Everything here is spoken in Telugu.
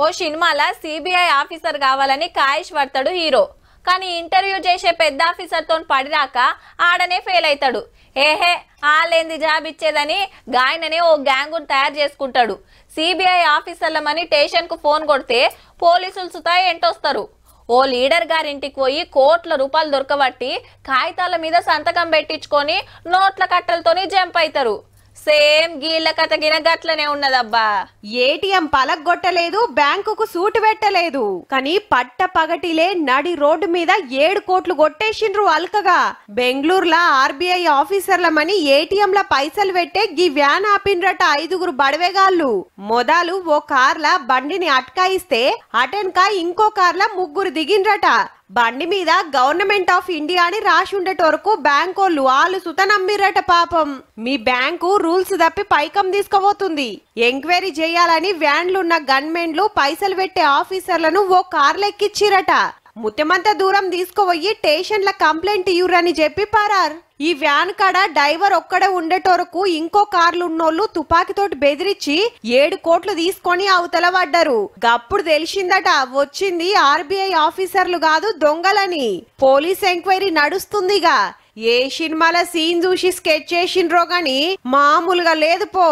ఓ సినిమాలో సిబిఐ ఆఫీసర్ కావాలని కాయిష్ పడతాడు హీరో. కానీ ఇంటర్వ్యూ చేసే పెద్ద ఆఫీసర్తో పడిరాక ఆడనే ఫెయిల్ అవుతాడు. ఏహే ఆలేంది జాబ్ ఇచ్చేదని గాయననే ఓ గ్యాంగును తయారు చేసుకుంటాడు. సిబిఐ ఆఫీసర్లమని స్టేషన్కు ఫోన్ కొడితే పోలీసులు సుతా ఎంటొస్తారు. ఓ లీడర్ గారింటికి పోయి కోట్ల రూపాయలు దొరకబట్టి కాగితాల మీద సంతకం పెట్టించుకొని నోట్ల కట్టలతోని జంప్ అవుతారు. సేమ్ గీళ్ళ కథ గిన గట్లనే ఉన్నదబ్బా. ఏటీఎం పలగొట్టలేదు, బ్యాంకుకు సూటు పెట్టలేదు, కానీ పట్ట పగటిలే నడి రోడ్డు మీద 7 కోట్లు కొట్టేసిండ్రు అల్కగా. బెంగళూరులా ఆర్బీఐ ఆఫీసర్లమని ఏటీఎంల పైసలు పెట్టే గీ వ్యాన్ ఆపిండ్రట 5గురు బడవేగాళ్ళు. మొదలు ఓ కార్ల బండిని అట్కాయిస్తే అటెన్క ఇంకో కార్ల 3 దిగిండ్రట. బండి మీద గవర్నమెంట్ ఆఫ్ ఇండియా అని రాసి ఉండేటోరకు బ్యాంకోళ్ళు వాళ్ళు సుత నమ్మిరట. పాపం మీ బ్యాంకు రూల్స్ తప్పి పైకం తీసుకుపోతుంది, ఎంక్వైరీ చేయాలని వ్యాన్లున్న గన్మెన్లు పైసలు పెట్టే ఆఫీసర్లను ఓ కార్లు ఎక్కిచ్చిరట. ముత్యమంత దూరం తీసుకుపోయి స్టేషన్ల కంప్లైంట్ ఇవ్వరని చెప్పి పారార్. ఈ వ్యాన్ కాడ డ్రైవర్ ఒక్కడే ఉండేటోరకు ఇంకో కార్లు ఉన్నోళ్ళు తుపాకీతోటి బెదిరించి 7 కోట్లు తీసుకొని అవతల పడ్డారు. గప్పుడు తెలిసిందట వచ్చింది ఆర్బీఐ ఆఫీసర్లు కాదు దొంగలని. Police enquiry నడుస్తుందిగా. ఏ సినిమాల సీన్ చూసి స్కెచ్ చేసిండ్రో గాని మామూలుగా లేదు పో.